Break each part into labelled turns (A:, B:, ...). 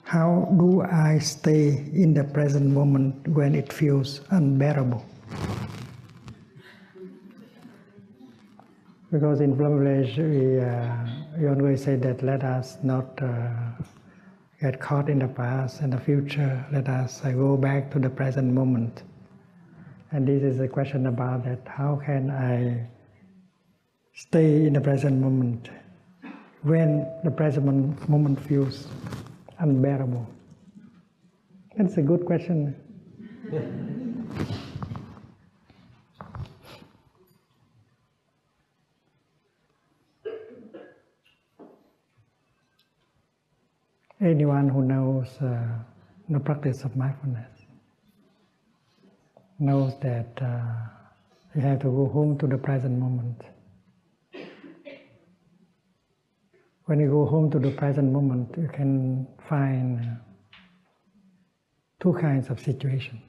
A: How do I stay in the present moment when it feels unbearable? Because in Plum Village, we always say that let us not get caught in the past and the future. Let us go back to the present moment. And this is a question about that. How can I stay in the present moment when the present moment feels unbearable? That's a good question. Anyone who knows the practice of mindfulness knows that you have to go home to the present moment. When you go home to the present moment, you can find two kinds of situations.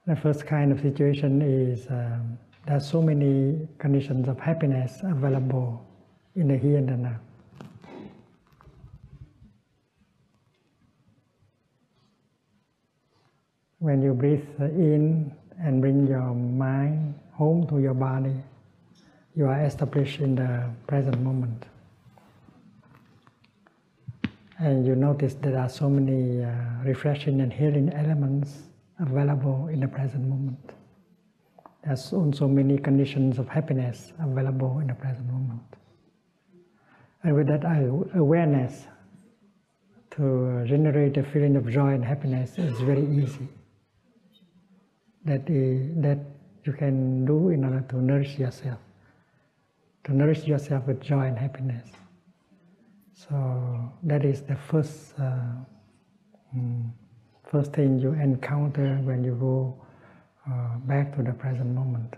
A: The first kind of situation is there are so many conditions of happiness available in the here and the now. When you breathe in and bring your mind home to your body, you are established in the present moment. And you notice there are so many refreshing and healing elements available in the present moment. There's also many conditions of happiness available in the present moment. And with that awareness to generate a feeling of joy and happiness is very easy. That you can do in order to nourish yourself. To nourish yourself with joy and happiness. So that is the first thing you encounter when you go back to the present moment.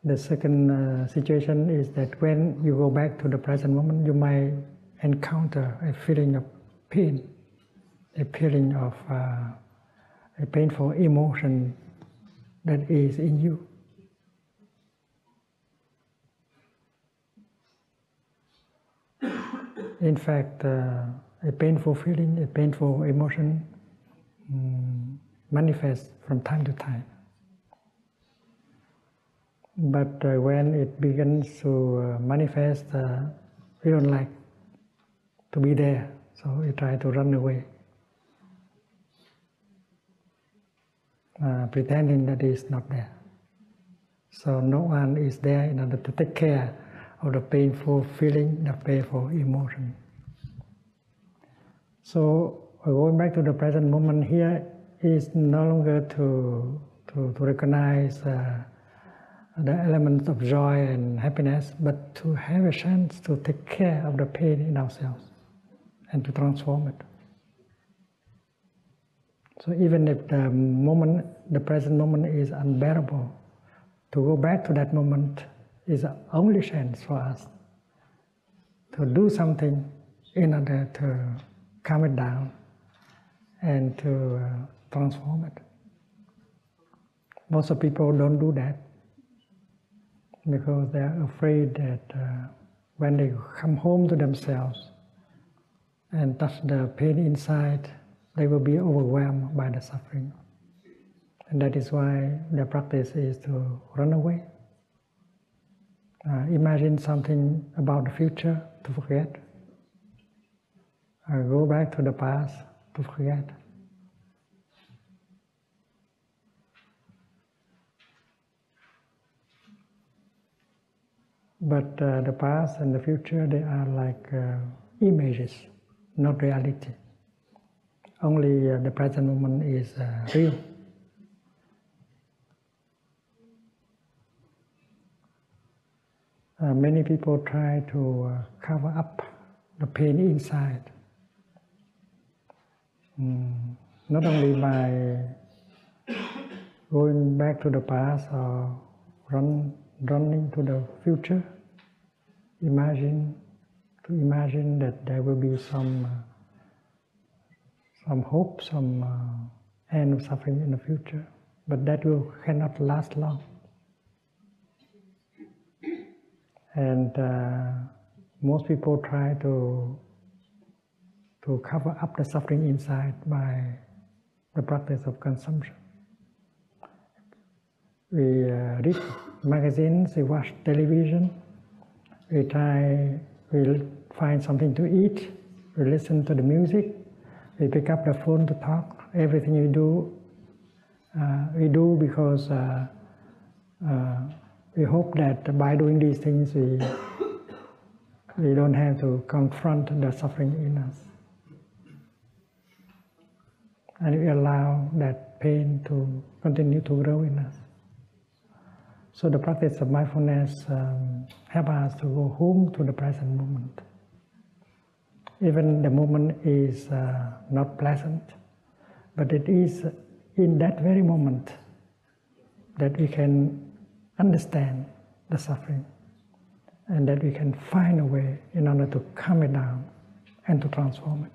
A: The second situation is that when you go back to the present moment, you might encounter a feeling of pain, a feeling of a painful emotion that is in you. In fact, a painful feeling, a painful emotion manifests from time to time. But when it begins to manifest, we don't like to be there, so we try to run away, pretending that it's not there. So no one is there in order to take care of the painful feeling, the painful emotion. So going back to the present moment here is no longer to recognize the elements of joy and happiness, but to have a chance to take care of the pain in ourselves and to transform it. So even if the present moment is unbearable, to go back to that moment is the only chance for us to do something in order to calm it down and to transform it. Most of people don't do that because they are afraid that when they come home to themselves and touch the pain inside, they will be overwhelmed by the suffering. And that is why the practice is to run away. Imagine something about the future to forget. Go back to the past to forget. But the past and the future, they are like images, not reality. Only the present moment is real. Many people try to cover up the pain inside. Not only by going back to the past or running to the future, imagine that there will be some hope, some end of suffering in the future, but that cannot last long. And most people try to cover up the suffering inside by the practice of consumption. We read magazines, we watch television, we find something to eat, we listen to the music, we pick up the phone to talk. Everything we do because we hope that by doing these things we don't have to confront the suffering in us. And we allow that pain to continue to grow in us. So the practice of mindfulness helps us to go home to the present moment. Even the moment is not pleasant, but it is in that very moment that we can understand the suffering and that we can find a way in order to calm it down and to transform it.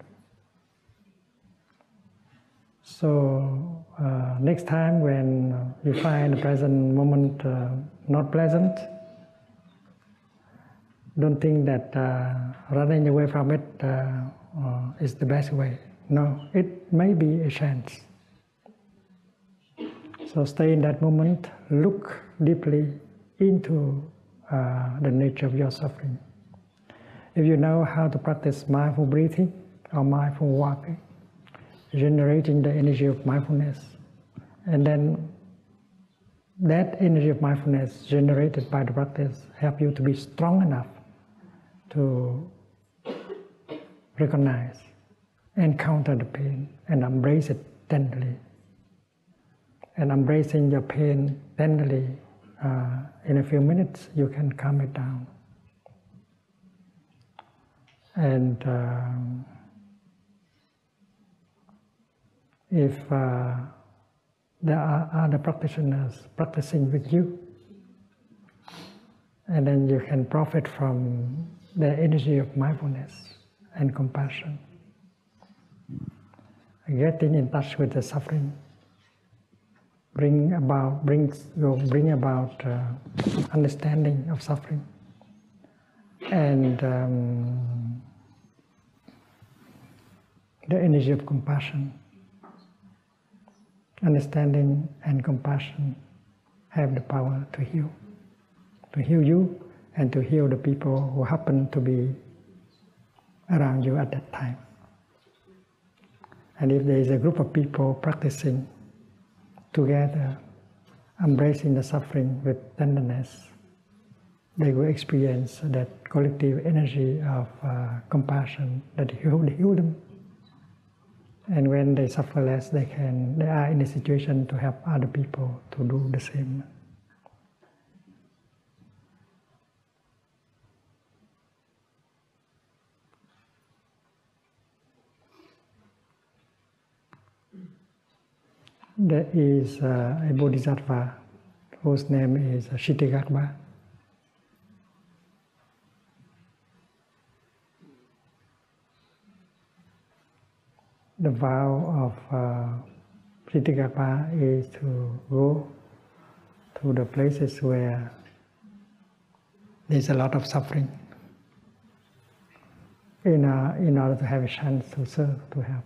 A: So next time when you find the present moment not pleasant, don't think that running away from it is the best way. No, it may be a chance. So stay in that moment, look deeply into the nature of your suffering. If you know how to practice mindful breathing or mindful walking, generating the energy of mindfulness, and then that energy of mindfulness generated by the practice help you to be strong enough to recognize, encounter the pain, and embrace it tenderly. And embracing your pain tenderly, in a few minutes you can calm it down. And if there are other practitioners practicing with you, and then you can profit from the energy of mindfulness and compassion. Getting in touch with the suffering bring about understanding of suffering and the energy of compassion. Understanding and compassion have the power to heal you and to heal the people who happen to be around you at that time. And if there is a group of people practicing together, embracing the suffering with tenderness, they will experience that collective energy of compassion that heal them. And when they suffer less, they are in a situation to help other people to do the same. There is a bodhisattva whose name is Kshitigarbha. The vow of Kshitigarbha is to go to the places where there's a lot of suffering in order to have a chance to serve, to help.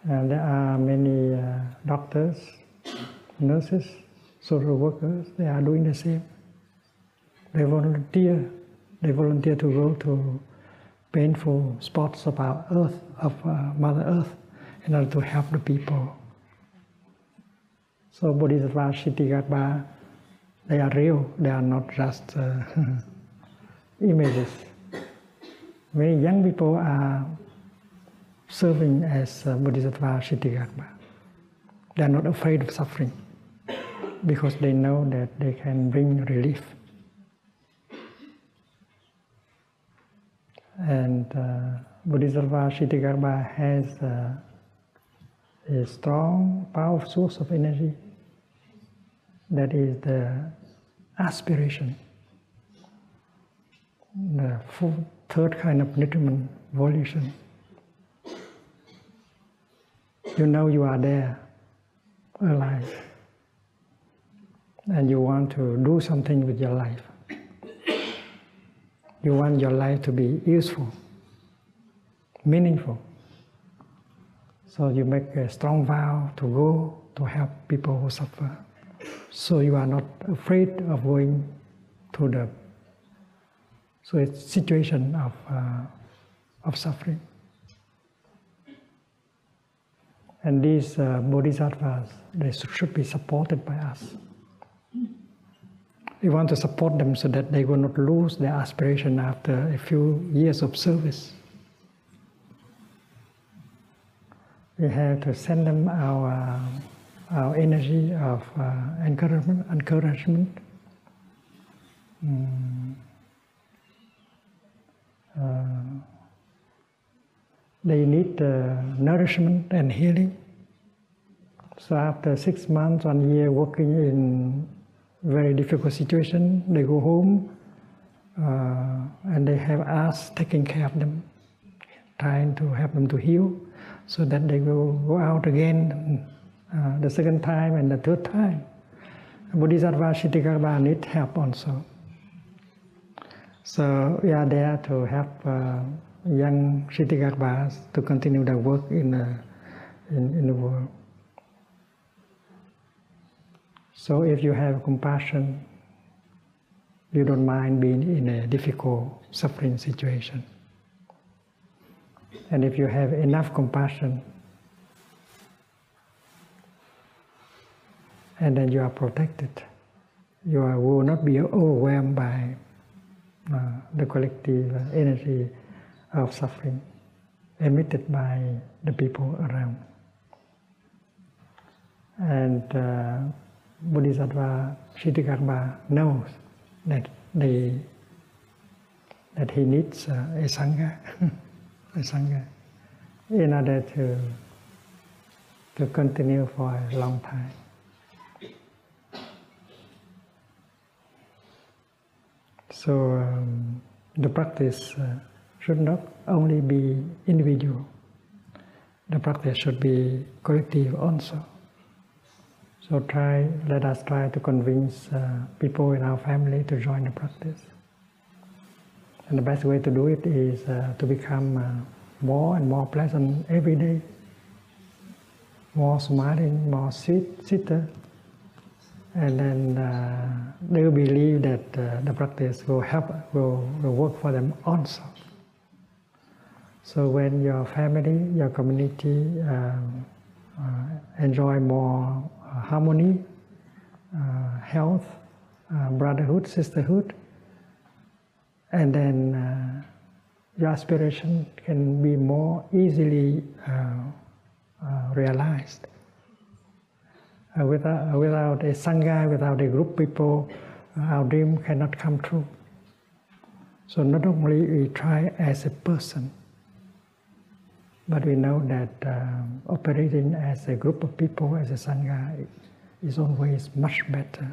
A: And there are many doctors, nurses, social workers, they are doing the same. They volunteer to go to painful spots of our earth, of Mother Earth, in order to help the people. So Bodhisattva, Kshitigarbha, they are real, they are not just images. Many young people are serving as Bodhisattva Kshitigarbha. They are not afraid of suffering because they know that they can bring relief. And Bodhisattva Kshitigarbha has a strong, powerful source of energy that is the aspiration, the third kind of nutriment, volition. You know you are there, alive, and you want to do something with your life. You want your life to be useful, meaningful. So you make a strong vow to go to help people who suffer. So you are not afraid of going to the situation of suffering. And these bodhisattvas, they should be supported by us. We want to support them so that they will not lose their aspiration after a few years of service. We have to send them our energy of encouragement. They need nourishment and healing. So after 6 months, 1 year working in very difficult situation, they go home and they have us taking care of them, trying to help them to heal, so that they will go out again the second time and the third time. Bodhisattva Kshitigarbha need help also. So we are there to help young Kshitigarbhas to continue their work in the world. So if you have compassion, you don't mind being in a difficult, suffering situation. And if you have enough compassion, and then you are protected, you will not be overwhelmed by the collective energy of suffering emitted by the people around. And Bodhisattva Kshitigarbha knows that he needs a sangha, a sangha, in order to continue for a long time. So the practice should not only be individual. The practice should be collective also. So let us try to convince people in our family to join the practice. And the best way to do it is to become more and more pleasant every day, more smiling, more sweeter. And then they will believe that the practice will work for them also. So when your family, your community enjoy more harmony, health, brotherhood, sisterhood, and then your aspiration can be more easily realized. Without a sangha, without a group of people, our dream cannot come true. So not only we try as a person, but we know that operating as a group of people, as a sangha, is always much better,